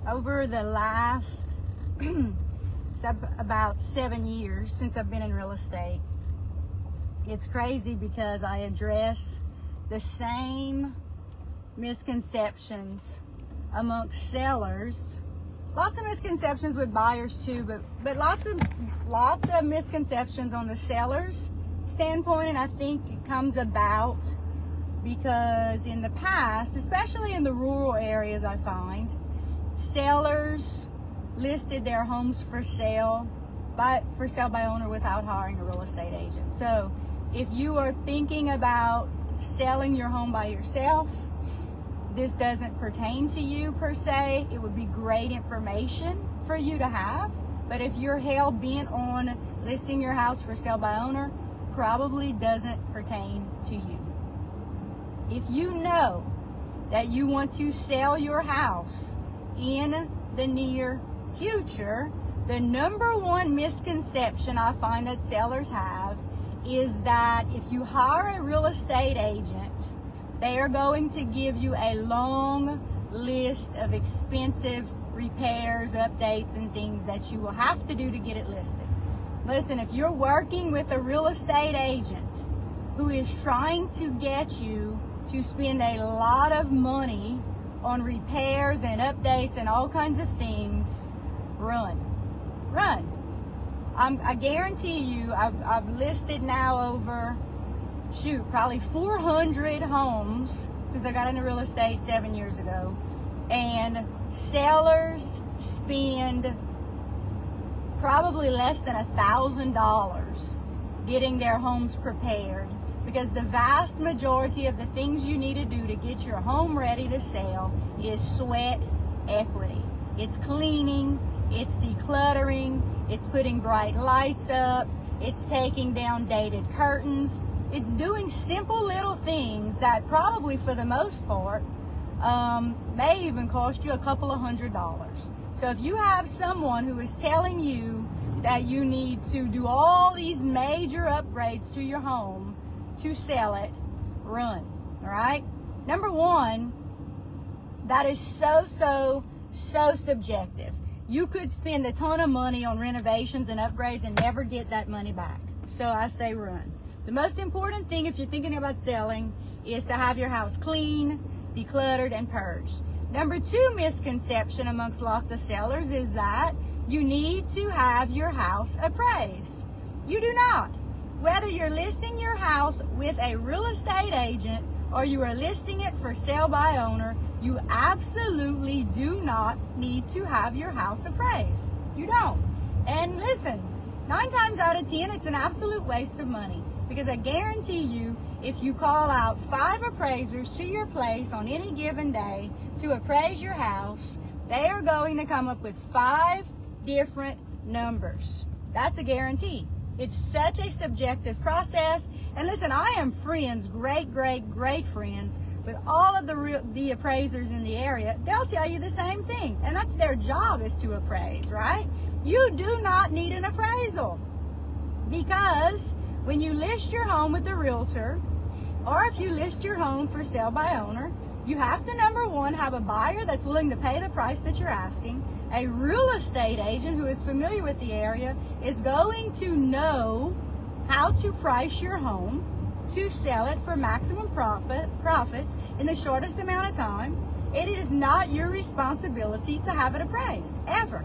over the last about 7 years since I've been in real estate, it's crazy because I address the same misconceptions amongst sellers. Lots of misconceptions with buyers too, but lots of misconceptions on the seller's standpoint, and I think it comes about because in the past, especially in the rural areas, I find sellers listed their homes for sale by owner without hiring a real estate agent. So if you are thinking about selling your home by yourself, this doesn't pertain to you per se. It would be great information for you to have, but if you're hell bent on listing your house for sale by owner, probably doesn't pertain to you. If you know that you want to sell your house in the near future, the number one misconception I find that sellers have is that if you hire a real estate agent, they are going to give you a long list of expensive repairs, updates, and things that you will have to do to get it listed. Listen, if you're working with a real estate agent who is trying to get you to spend a lot of money on repairs and updates and all kinds of things, run. I guarantee you, I've listed now over, probably 400 homes since I got into real estate 7 years ago. And sellers spend probably less than $1,000 getting their homes prepared, because the vast majority of the things you need to do to get your home ready to sell is sweat equity. It's cleaning, it's decluttering, it's putting bright lights up, it's taking down dated curtains, it's doing simple little things that probably for the most part may even cost you a couple of $100s. So if you have someone who is telling you that you need to do all these major upgrades to your home to sell it, run. All right? Number one, that is so subjective. You could spend a ton of money on renovations and upgrades and never get that money back. So I say run. The most important thing if you're thinking about selling is to have your house clean, decluttered, and purged. Number two misconception amongst lots of sellers is that you need to have your house appraised. You do not. Whether you're listing your house with a real estate agent or you are listing it for sale by owner, you absolutely do not need to have your house appraised. You don't. And listen, 9 times out of 10, it's an absolute waste of money, because I guarantee you, if you call out 5 appraisers to your place on any given day to appraise your house, they are going to come up with 5 different numbers. That's a guarantee. It's such a subjective process. And listen, I am friends, great friends, with all of the appraisers in the area. They'll tell you the same thing. And that's their job, is to appraise, right? You do not need an appraisal, because when you list your home with a realtor, or if you list your home for sale by owner, you have to, number one, have a buyer that's willing to pay the price that you're asking. A real estate agent who is familiar with the area is going to know how to price your home to sell it for maximum profits in the shortest amount of time. It is not your responsibility to have it appraised, ever.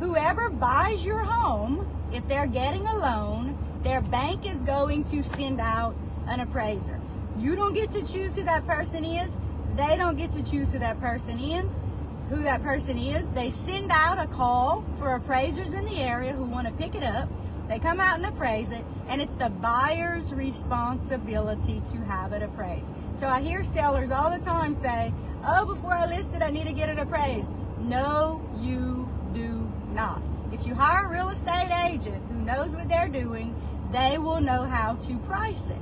Whoever buys your home, if they're getting a loan, their bank is going to send out an appraiser. You don't get to choose who that person is. They don't get to choose who that person is. They send out a call for appraisers in the area who want to pick it up. They come out and appraise it, and it's the buyer's responsibility to have it appraised. So I hear sellers all the time say, oh, before I list it, I need to get it appraised. No, you do not. If you hire a real estate agent who knows what they're doing, they will know how to price it.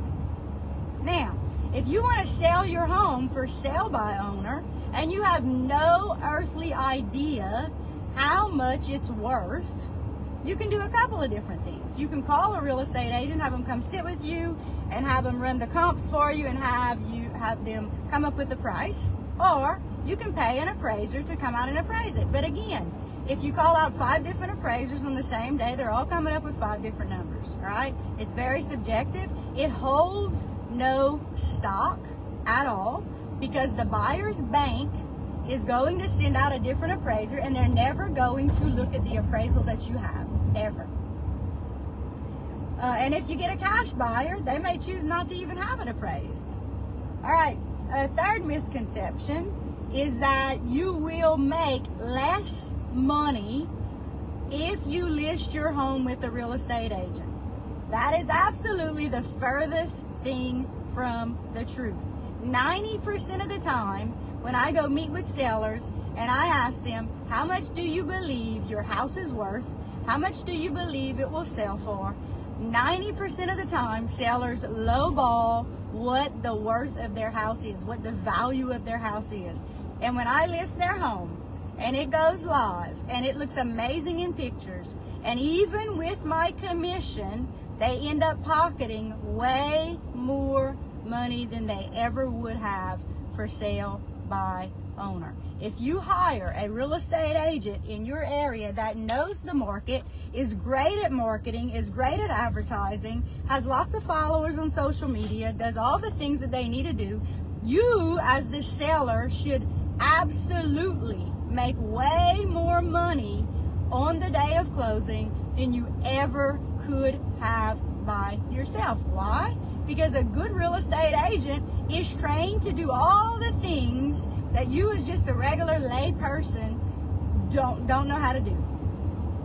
Now, if you want to sell your home for sale by owner and you have no earthly idea how much it's worth, you can do a couple of different things. You can call a real estate agent, have them come sit with you and have them run the comps for you and have them come up with the price. Or you can pay an appraiser to come out and appraise it. But again, if you call out 5 different appraisers on the same day, they're all coming up with 5 different numbers, all right? It's very subjective. It holds no stock at all because the buyer's bank is going to send out a different appraiser and they're never going to look at the appraisal that you have, ever. And if you get a cash buyer, they may choose not to even have it appraised. All right, a third misconception is that you will make less money if you list your home with a real estate agent. That is absolutely the furthest thing from the truth. 90% of the time when I go meet with sellers and I ask them, how much do you believe your house is worth? How much do you believe it will sell for? 90% of the time, sellers lowball what the worth of their house is, what the value of their house is. And when I list their home and it goes live and it looks amazing in pictures, and even with my commission, they end up pocketing way more money than they ever would have for sale by owner. If you hire a real estate agent in your area that knows the market, is great at marketing, is great at advertising, has lots of followers on social media, does all the things that they need to do, you as the seller should absolutely make way more money on the day of closing than you ever could have by yourself. Why? Because a good real estate agent is trained to do all the things that you as just a regular lay person don't know how to do.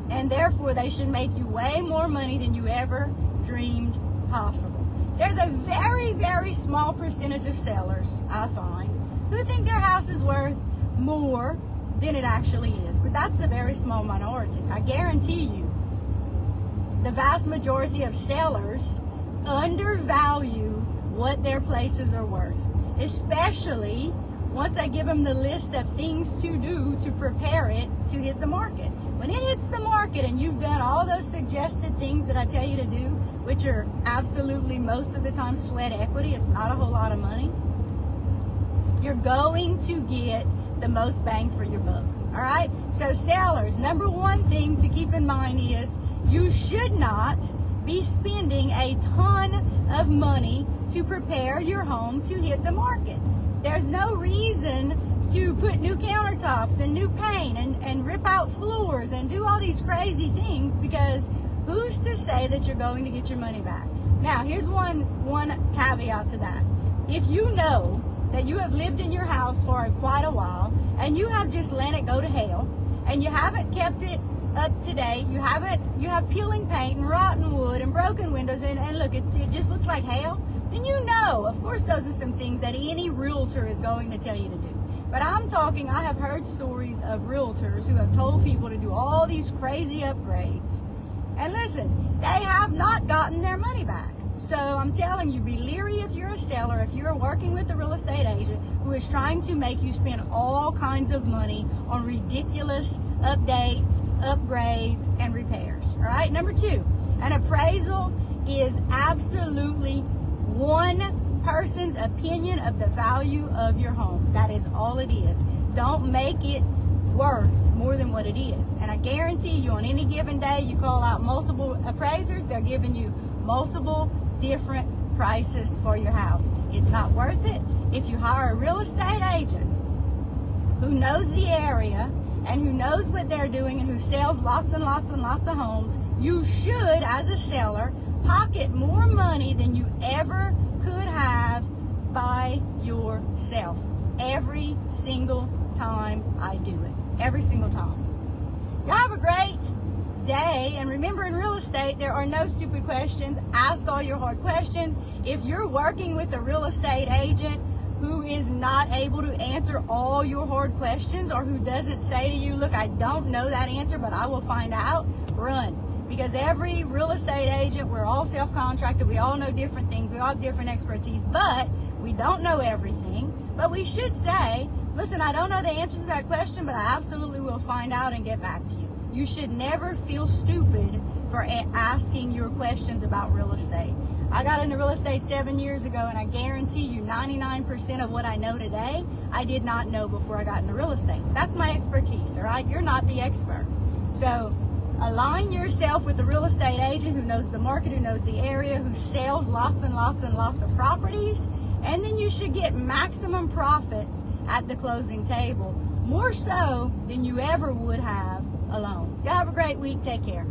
And therefore they should make you way more money than you ever dreamed possible. There's a very, very small percentage of sellers, I find, who think their house is worth more than it actually is. But that's the very small minority. I guarantee you, the vast majority of sellers undervalue what their places are worth, especially once I give them the list of things to do to prepare it to hit the market. When it hits the market and you've done all those suggested things that I tell you to do, which are absolutely most of the time sweat equity, it's not a whole lot of money, you're going to get the most bang for your buck. All right? So sellers, number one thing to keep in mind is you should not be spending a ton of money to prepare your home to hit the market. There's no reason to put new countertops and new paint and rip out floors and do all these crazy things, because who's to say that you're going to get your money back? Now, here's one caveat to that. If you know that you have lived in your house for quite a while and you have just let it go to hell and you haven't kept it up to date, you have peeling paint and rotten wood and broken windows and look, it just looks like hell, then you know, of course, those are some things that any realtor is going to tell you to do. But I have heard stories of realtors who have told people to do all these crazy upgrades. And listen, they have not gotten their money back. So I'm telling you, be leery if you're a seller, if you're working with a real estate agent who is trying to make you spend all kinds of money on ridiculous updates, upgrades, and repairs. All right, number 2, an appraisal is absolutely one person's opinion of the value of your home. That is all it is. Don't make it worth more than what it is. And I guarantee you, on any given day, you call out multiple appraisers, they're giving you multiple different prices for your house. It's not worth it. If you hire a real estate agent who knows the area and who knows what they're doing and who sells lots and lots and lots of homes, you should, as a seller, pocket more money than you ever could have by yourself. Every single time I do it. Every single time. You have a great day, and remember, in real estate there are no stupid questions. Ask all your hard questions. If you're working with a real estate agent who is not able to answer all your hard questions, or who doesn't say to you, look, I don't know that answer, but I will find out, run. Because every real estate agent, we're all self-contracted, we all know different things, we all have different expertise, but we don't know everything. But we should say, listen, I don't know the answer to that question, but I absolutely will find out and get back to you. You should never feel stupid for asking your questions about real estate. I got into real estate 7 years ago, and I guarantee you 99% of what I know today, I did not know before I got into real estate. That's my expertise, all right? You're not the expert. So align yourself with a real estate agent who knows the market, who knows the area, who sells lots and lots and lots of properties, and then you should get maximum profits at the closing table, more so than you ever would have alone. You have a great week. Take care.